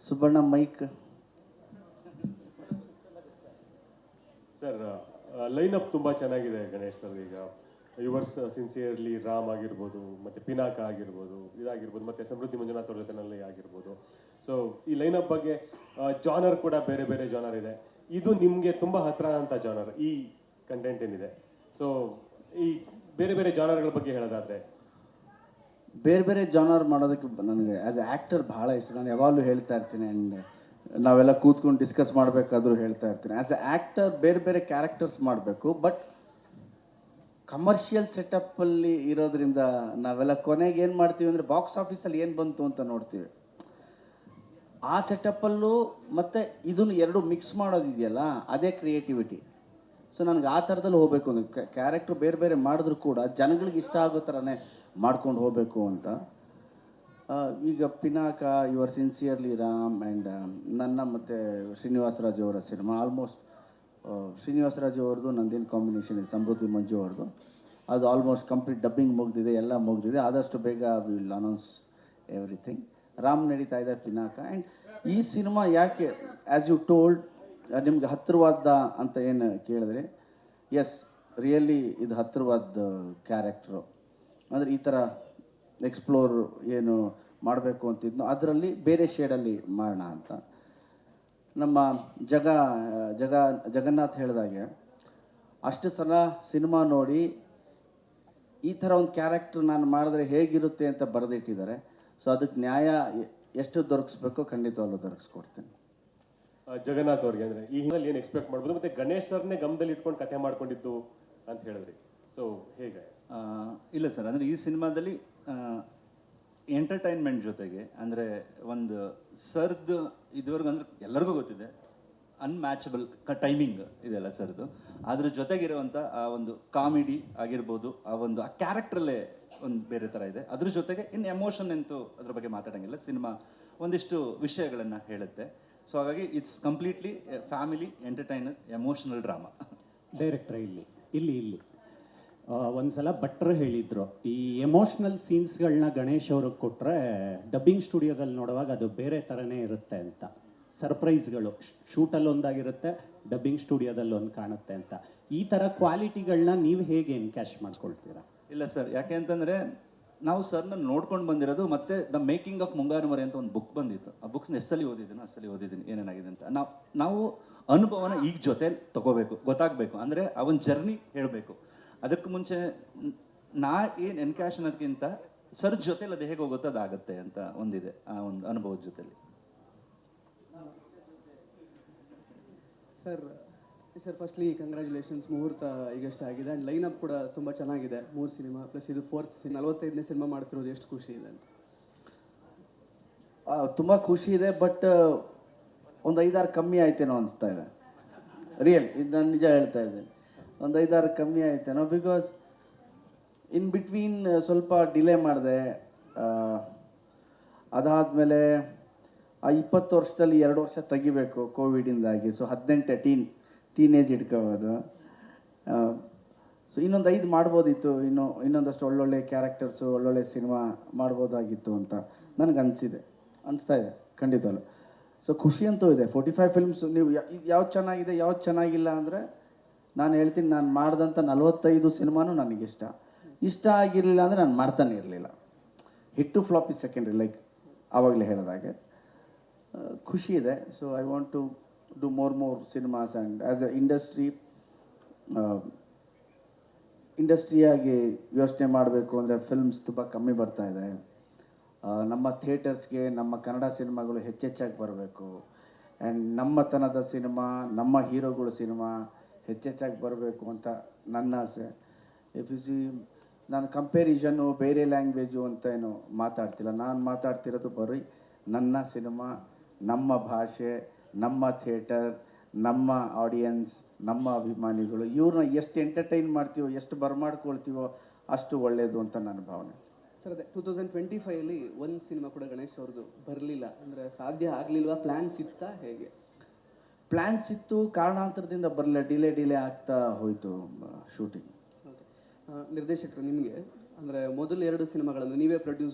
Subbanna mic. Sir lineup ತುಂಬ ಚೆನ್ನಾಗಿದೆ Ganesh sir. ಈಗ ಯುವರ್ಸ್ ಸಿನ್ಸಿಯರ್ಲಿ ರಾಮ್ ಆಗಿರ್ಬೋದು, ಮತ್ತು ಪಿನಾಕ ಆಗಿರ್ಬೋದು, ಇದಾಗಿರ್ಬೋದು, ಮತ್ತು ಸಮೃದ್ಧಿ ಮಂಜುನಾಥ್ ಅವ್ರ ಜೊತೆನಲ್ಲಿ ಆಗಿರ್ಬೋದು. ಸೊ ಈ ಲೈನಪ್ ಬಗ್ಗೆ ಜಾನರ್ ಕೂಡ ಬೇರೆ ಬೇರೆ ಜಾನರ್ ಇದೆ. ಇದು ನಿಮಗೆ ತುಂಬ ಹತ್ರ ಅಂತ ಜಾನರ್ ಈ ಕಂಟೆಂಟ್ ಏನಿದೆ. ಸೊ ಈ ಬೇರೆ ಬೇರೆ ಜಾನರ್ಗಳ ಬಗ್ಗೆ ಹೇಳೋದಾದ್ರೆ, ಬೇರೆ ಬೇರೆ ಜಾನರ್ ಮಾಡೋದಕ್ಕೆ ನನಗೆ ಆ್ಯಸ್ ಎ ಆ್ಯಕ್ಟರ್ ಭಾಳ ಇಷ್ಟ. ನಾನು ಯಾವಾಗಲೂ ಹೇಳ್ತಾ ಇರ್ತೀನಿ, ಆ್ಯಂಡ್ ನಾವೆಲ್ಲ ಕೂತ್ಕೊಂಡು ಡಿಸ್ಕಸ್ ಮಾಡಬೇಕಾದ್ರೂ ಹೇಳ್ತಾ ಇರ್ತೀನಿ, ಆ್ಯಸ್ ಎ ಆ್ಯಕ್ಟರ್ ಬೇರೆ ಬೇರೆ ಕ್ಯಾರೆಕ್ಟರ್ಸ್ ಮಾಡಬೇಕು. ಬಟ್ ಕಮರ್ಷಿಯಲ್ ಸೆಟಪ್ಪಲ್ಲಿ ಇರೋದ್ರಿಂದ ನಾವೆಲ್ಲ ಕೊನೆಗೆ ಏನು ಮಾಡ್ತೀವಿ ಅಂದರೆ ಬಾಕ್ಸ್ ಆಫೀಸಲ್ಲಿ ಏನು ಬಂತು ಅಂತ ನೋಡ್ತೀವಿ. ಆ ಸೆಟಪ್ಪಲ್ಲೂ ಮತ್ತು ಇದನ್ನು ಎರಡು ಮಿಕ್ಸ್ ಮಾಡೋದಿದೆಯಲ್ಲ, ಅದೇ ಕ್ರಿಯೇಟಿವಿಟಿ. ಸೊ ನನಗೆ ಆ ಥರದಲ್ಲಿ ಹೋಗಬೇಕು ಅಂದರೆ ಕ್ಯಾರೆಕ್ಟ್ರ್ ಬೇರೆ ಬೇರೆ ಮಾಡಿದ್ರು ಕೂಡ ಜನಗಳಿಗೆ ಇಷ್ಟ ಆಗೋ ಥರನೇ ಮಾಡ್ಕೊಂಡು ಹೋಗಬೇಕು ಅಂತ. ಈಗ Pinaka, your sincerely Ram and ನನ್ನ ಮತ್ತು ಶ್ರೀನಿವಾಸ ರಾಜು ಅವರ ಸಿನಿಮಾ, ಆಲ್ಮೋಸ್ಟ್ ಶ್ರೀನಿವಾಸ ರಾಜು ಅವ್ರದ್ದು ನಂದೇನು ಕಾಂಬಿನೇಷನ್ ಇದೆ, ಸಮೃದ್ಧಿ ಮಂಜು ಅವ್ರದ್ದು, ಅದು ಆಲ್ಮೋಸ್ಟ್ ಕಂಪ್ಲೀಟ್ ಡಬ್ಬಿಂಗ್ ಮುಗಿದಿದೆ, ಎಲ್ಲ ಮುಗಿದಿದೆ. ಆದಷ್ಟು ಬೇಗ ವಿಲ್ ಅನೌನ್ಸ್ ಎವ್ರಿಥಿಂಗ್. ರಾಮ್ ನಡೀತಾ ಇದೆ, ಪಿನಾಕ. ಆ್ಯಂಡ್ ಈ ಸಿನಿಮಾ ಯಾಕೆ ಆ್ಯಸ್ ಯು ಟೋಲ್ಡ್ ನಿಮ್ಗೆ ಹತ್ತಿರವಾದ ಅಂತ ಏನು ಕೇಳಿದ್ರೆ, ಎಸ್ ರಿಯಲಿ ಇದು ಹತ್ತಿರವಾದ ಕ್ಯಾರೆಕ್ಟ್ರು. ಅಂದರೆ ಈ ಥರ ಎಕ್ಸ್ಪ್ಲೋರ್ ಏನು ಮಾಡಬೇಕು ಅಂತಿದ್ನೋ ಅದರಲ್ಲಿ ಬೇರೆ ಶೇಡಲ್ಲಿ ಮಾಡೋಣ ಅಂತ. ನಮ್ಮ ಜಗನ್ನಾಥ್ ಹೇಳಿದಾಗೆ ಅಷ್ಟು ಸಲ ಸಿನಿಮಾ ನೋಡಿ ಈ ಥರ ಒಂದು ಕ್ಯಾರೆಕ್ಟ್ರ್ ನಾನು ಮಾಡಿದ್ರೆ ಹೇಗಿರುತ್ತೆ ಅಂತ ಬರೆದಿಟ್ಟಿದ್ದಾರೆ. ಸೊ ಅದಕ್ಕೆ ನ್ಯಾಯ ಎಷ್ಟು ದೊರಕಿಸ್ಬೇಕೋ ಖಂಡಿತವಾಗ್ಲೂ ದೊರಕಿಸ್ಕೊಡ್ತೀನಿ. ಜಗನ್ನಾಥ್ ಅವ್ರಿಗೆ ಅಂದರೆ ಈ ಹಿನ್ನೆಲೆ ಏನು ಎಕ್ಸ್ಪೆಕ್ಟ್ ಮಾಡ್ಬೋದು, ಮತ್ತು ಗಣೇಶ್ ಸರ್ನೇ ಗಮನದಲ್ಲಿ ಇಟ್ಕೊಂಡು ಕಥೆ ಮಾಡ್ಕೊಂಡಿದ್ದು ಅಂತ ಹೇಳಿದ್ರಿ. ಸೊ ಹೇಗೆ? ಇಲ್ಲ ಸರ್, ಅಂದರೆ ಈ ಸಿನಿಮಾದಲ್ಲಿ ಎಂಟರ್ಟೈನ್ಮೆಂಟ್ ಜೊತೆಗೆ ಅಂದರೆ ಒಂದು ಸರ್ದು ಇದುವರೆಗೂ ಅಂದರೆ ಎಲ್ಲರಿಗೂ ಗೊತ್ತಿದೆ ಅನ್ಮ್ಯಾಚಬಲ್ ಟೈಮಿಂಗ್ ಇದೆಲ್ಲ ಸರ್ದು. ಅದ್ರ ಜೊತೆಗಿರುವಂಥ ಆ ಒಂದು ಕಾಮಿಡಿ ಆಗಿರ್ಬೋದು, ಆ ಕ್ಯಾರೆಕ್ಟ್ರಲ್ಲೇ ಒಂದು ಬೇರೆ ಥರ ಇದೆ. ಅದ್ರ ಜೊತೆಗೆ ಇನ್ನು ಎಮೋಷನ್ ಅಂತೂ ಅದ್ರ ಬಗ್ಗೆ ಮಾತಾಡೋಂಗಿಲ್ಲ. ಸಿನಿಮಾ ಒಂದಿಷ್ಟು ವಿಷಯಗಳನ್ನು ಹೇಳುತ್ತೆ. ಸೊ ಹಾಗಾಗಿ it's completely family entertainer emotional drama. Director ಇಲ್ಲಿ ಒಂದ್ಸಲ ಭಟ್ರು ಹೇಳಿದ್ರು, ಈ ಎಮೋಷ್ನಲ್ ಸೀನ್ಸ್ಗಳನ್ನ ಗಣೇಶ್ ಅವ್ರಿಗೆ ಕೊಟ್ಟರೆ ಡಬ್ಬಿಂಗ್ ಸ್ಟುಡಿಯೋದಲ್ಲಿ ನೋಡುವಾಗ ಅದು ಬೇರೆ ಥರನೇ ಇರುತ್ತೆ ಅಂತ. ಸರ್ಪ್ರೈಸ್ಗಳು ಶೂಟಲ್ಲಿ ಒಂದಾಗಿರುತ್ತೆ, ಡಬ್ಬಿಂಗ್ ಸ್ಟುಡಿಯೋದಲ್ಲಿ ಒಂದು ಕಾಣುತ್ತೆ ಅಂತ. ಈ ಥರ ಕ್ವಾಲಿಟಿಗಳನ್ನ ನೀವು ಹೇಗೆ ಎನ್ಕ್ಯಾಶ್ ಮಾಡ್ಕೊಳ್ತೀರಾ? ಇಲ್ಲ ಸರ್, ಯಾಕೆ ಅಂತಂದರೆ ನಾವು ಸರ್ನ ನೋಡ್ಕೊಂಡು ಬಂದಿರೋದು. ಮತ್ತು ದ ಮೇಕಿಂಗ್ ಆಫ್ ಮುಂಗಾರು ಮರೆ ಅಂತ ಒಂದು ಬುಕ್ ಬಂದಿತ್ತು. ಆ ಬುಕ್ಸ್ನ ಎಷ್ಟಲ್ಲಿ ಓದಿದ್ದೀನಿ ಏನೇನಾಗಿದೆ ಅಂತ. ನಾವು ಅನುಭವನ ಈಗ ಜೊತೆಲಿ ತೊಗೋಬೇಕು, ಗೊತ್ತಾಗಬೇಕು. ಅಂದರೆ ಆ ಒಂದು ಜರ್ನಿ ಹೇಳಬೇಕು. ಅದಕ್ಕೆ ಮುಂಚೆ ಏನು ಎನ್ಕ್ಯಾಶ್ ಅನ್ನೋದಕ್ಕಿಂತ ಸರ್ ಜೊತೆಲಿ ಅದು ಹೇಗೆ ಹೋಗುತ್ತೋ ಅದಾಗುತ್ತೆ ಅಂತ ಒಂದಿದೆ ಆ ಒಂದು ಅನುಭವದ ಜೊತೆಲಿ. ಸರ್ ಫಸ್ಟ್ಲಿ ಕಂಗ್ರ್ಯಾಚುಲೇಷನ್ಸ್, ಮುಹೂರ್ತ ಈಗಷ್ಟೇ ಆಗಿದೆ. ಆ್ಯಂಡ್ ಲೈನಪ್ ಕೂಡ ತುಂಬ ಚೆನ್ನಾಗಿದೆ. 3 ಸಿನಿಮಾ ಪ್ಲಸ್ ಇದು 45ನೇ ಸಿನಿಮಾ ಮಾಡ್ತಿರೋದು ಎಷ್ಟು ಖುಷಿ ಇದೆ ಅಂತ? ತುಂಬ ಖುಷಿ ಇದೆ. ಬಟ್ ಒಂದು 5-6 ಕಮ್ಮಿ ಆಯ್ತೇನೋ ಅನಿಸ್ತಾ ಇದೆ. ರಿಯಲ್ ಇದು ನಾನು ನಿಜ ಹೇಳ್ತಾ ಇದ್ದೇನೆ, ಒಂದು 5-6 ಕಮ್ಮಿ ಆಯ್ತೇನೋ. ಬಿಕಾಸ್ ಇನ್ ಬಿಟ್ವೀನ್ ಸ್ವಲ್ಪ ಡಿಲೇ ಮಾಡಿದೆ. ಅದಾದಮೇಲೆ ಆ 20 ವರ್ಷದಲ್ಲಿ 2 ವರ್ಷ ತೆಗಿಬೇಕು ಕೋವಿಡಿಂದಾಗಿ. ಸೊ 18 ಟೀನೇಜ್ ಇಟ್ಕೋಬೋದು. ಸೊ ಇನ್ನೊಂದು 5 ಮಾಡ್ಬೋದಿತ್ತು, ಇನ್ನೊಂದಷ್ಟು ಒಳ್ಳೊಳ್ಳೆ ಕ್ಯಾರೆಕ್ಟರ್ಸು, ಒಳ್ಳೊಳ್ಳೆ ಸಿನಿಮಾ ಮಾಡ್ಬೋದಾಗಿತ್ತು ಅಂತ ನನಗೆ ಅನಿಸ್ತಾ ಇದೆ ಖಂಡಿತವಲ್ಲ. ಸೊ ಖುಷಿ ಅಂತೂ ಇದೆ. 45 ಫಿಲ್ಮ್ಸ್ ನೀವು ಯಾವ್ದು ಚೆನ್ನಾಗಿದೆ ಯಾವ್ದು ಚೆನ್ನಾಗಿಲ್ಲ ಅಂದರೆ ನಾನು ಹೇಳ್ತೀನಿ, ನಾನು ಮಾಡಿದಂಥ 45 ಸಿನಿಮಾನೂ ನನಗಿಷ್ಟ. ಇಷ್ಟ ಆಗಿರಲಿಲ್ಲ ಅಂದರೆ ನಾನು ಮಾಡ್ತಾನೆ ಇರಲಿಲ್ಲ. Hit to flop is secondary, like ಆವಾಗಲೇ ಹೇಳಿದಾಗೆ. ಖುಷಿ ಇದೆ. So I want to do more cinemas. And as a ಇಂಡಸ್ಟ್ರಿಯಾಗಿ ಯೋಚನೆ ಮಾಡಬೇಕು ಅಂದರೆ ಫಿಲ್ಮ್ಸ್ ತುಂಬ ಕಮ್ಮಿ ಬರ್ತಾ ಇದೆ. ನಮ್ಮ ಥಿಯೇಟರ್ಸ್ಗೆ ನಮ್ಮ ಕನ್ನಡ ಸಿನಿಮಾಗಳು ಹೆಚ್ಚೆಚ್ಚಾಗಿ ಬರಬೇಕು. ಆ್ಯಂಡ್ ನಮ್ಮತನದ ಸಿನಿಮಾ, ನಮ್ಮ ಹೀರೋಗಳು ಸಿನಿಮಾ ಹೆಚ್ಚೆಚ್ಚಾಗಿ ಬರಬೇಕು ಅಂತ ನನ್ನ ಆಸೆ. ಇಫ್ ಯು ಸಿ, ನಾನು ಕಂಪೇರಿಷನ್ನು ಬೇರೆ ಲ್ಯಾಂಗ್ವೇಜು ಅಂತ ಏನು ಮಾತಾಡ್ತಿಲ್ಲ. ನಾನು ಮಾತಾಡ್ತಿರೋದು ಬರೀ ನನ್ನ ಸಿನಿಮಾ, ನಮ್ಮ ಭಾಷೆ, ನಮ್ಮ ಥಿಯೇಟರ್, ನಮ್ಮ ಆಡಿಯನ್ಸ್, ನಮ್ಮ ಅಭಿಮಾನಿಗಳು. ಇವ್ರನ್ನ ಎಷ್ಟು ಎಂಟರ್ಟೈನ್ ಮಾಡ್ತೀವೋ, ಎಷ್ಟು ಬರಮಾಡ್ಕೊಳ್ತೀವೋ ಅಷ್ಟು ಒಳ್ಳೆಯದು ಅಂತ ನನ್ನ ಭಾವನೆ. ಸರ್ ಅದೇ 2025 ಒಂದು ಸಿನಿಮಾ ಕೂಡ ಗಣೇಶ್ ಅವ್ರದ್ದು ಬರಲಿಲ್ಲ ಅಂದರೆ ಸಾಧ್ಯ ಆಗಲಿಲ್ವಾ? ಪ್ಲ್ಯಾನ್ಸ್ ಇತ್ತಾ ಹೇಗೆ? ಪ್ಲ್ಯಾನ್ಸ್ ಇತ್ತು, ಕಾರಣಾಂತರದಿಂದ ಬರಲಿಲ್ಲ. ಡಿಲೇ ಆಗ್ತಾ ಹೋಯಿತು ಶೂಟಿಂಗ್. ನಿರ್ದೇಶಕರು ನಿಮಗೆ ಅಂದರೆ ಮೊದಲು 2 ಸಿನಿಮಾಗಳನ್ನು ನೀವೇ ಪ್ರೊಡ್ಯೂಸ್